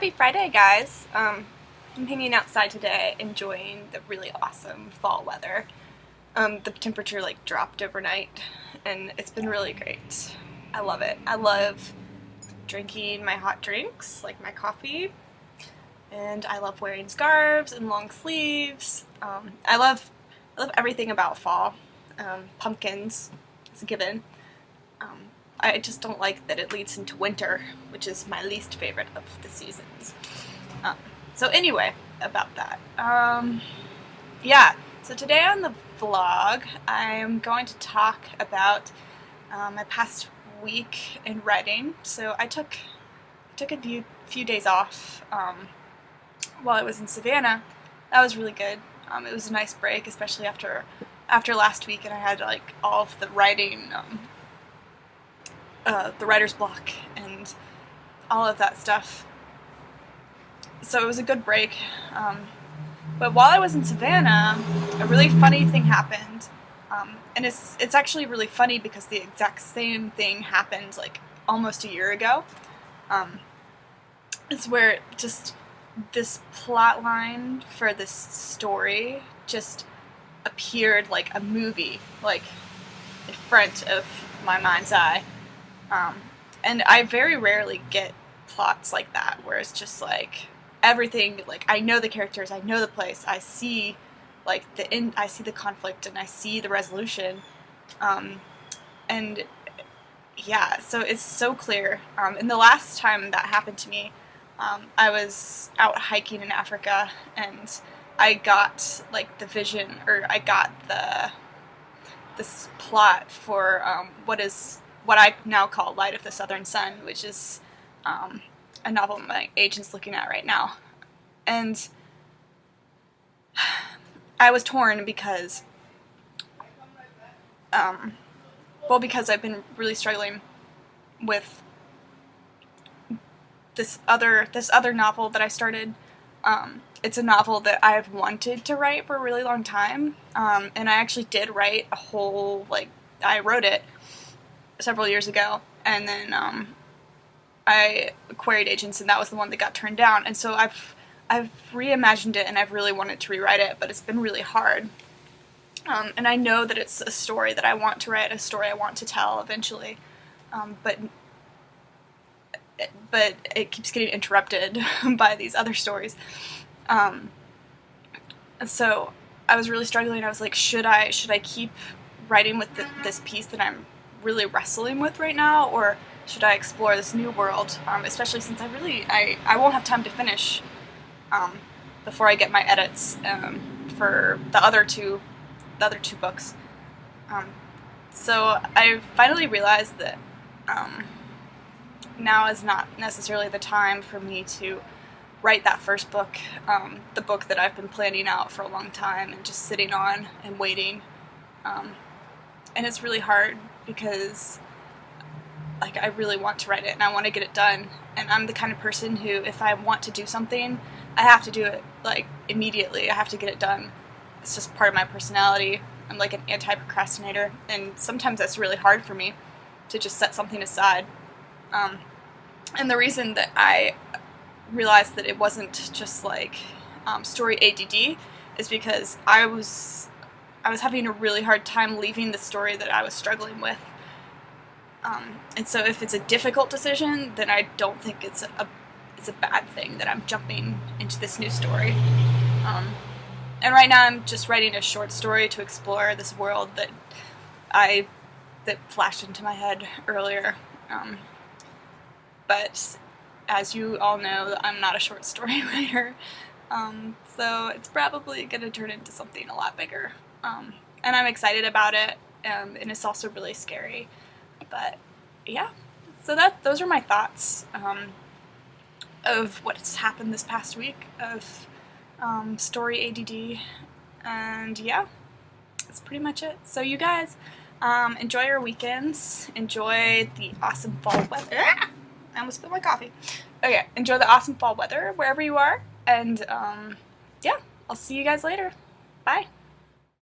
Happy Friday, guys. I'm hanging outside today, enjoying the really awesome fall weather. The temperature dropped overnight, and it's been really great. I love it. I love drinking my hot drinks, like my coffee, and I love wearing scarves and long sleeves. I love everything about fall. Pumpkins, it's a given. I just don't like that it leads into winter, which is my least favorite of the seasons. So anyway, about that. Yeah, so today on the vlog, I'm going to talk about my past week in writing. So I took a few days off while I was in Savannah. That was really good. It was a nice break, especially after last week, and I had all of the writing. The writer's block and all of that stuff. So it was a good break. But while I was in Savannah, a really funny thing happened. And it's actually really funny because the exact same thing happened almost a year ago. It's where just this plot line for this story just appeared like a movie, in front of my mind's eye. And I very rarely get plots like that, where it's just everything, I know the characters, I know the place, I see I see the conflict and I see the resolution, and yeah, so it's so clear. And the last time that happened to me, I was out hiking in Africa, and I got the vision, or I got this plot for what I now call Light of the Southern Sun, which is a novel my agent's looking at right now. And I was torn because, because I've been really struggling with this other novel that I started. It's a novel that I've wanted to write for a really long time, and I actually did write a whole, I wrote it several years ago, and then I queried agents, and that was the one that got turned down. And so I've reimagined it, and I've really wanted to rewrite it, but it's been really hard. And I know that it's a story that I want to write, a story I want to tell eventually, but it keeps getting interrupted by these other stories. And so I was really struggling. I was like, should I keep writing with this piece that I'm really wrestling with right now, or should I explore this new world, especially since I won't have time to finish before I get my edits for the other two books. So I finally realized that now is not necessarily the time for me to write that first book, the book that I've been planning out for a long time and just sitting on and waiting. And it's really hard because I really want to write it and I want to get it done, and I'm the kind of person who, if I want to do something, I have to do it immediately. I have to get it done. It's just part of my personality. I'm like an anti-procrastinator, and sometimes that's really hard for me to just set something aside. And the reason that I realized that it wasn't just story ADD is because I was having a really hard time leaving the story that I was struggling with. And so if it's a difficult decision, then I don't think it's a bad thing that I'm jumping into this new story. And right now I'm just writing a short story to explore this world that flashed into my head earlier. But as you all know, I'm not a short story writer. So it's probably going to turn into something a lot bigger. And I'm excited about it, and it's also really scary. But yeah, so those are my thoughts of what's happened this past week of story ADD, and yeah, that's pretty much it. So you guys, enjoy your weekends, enjoy the awesome fall weather. I almost spilled my coffee. Okay, enjoy the awesome fall weather wherever you are, and yeah, I'll see you guys later. Bye.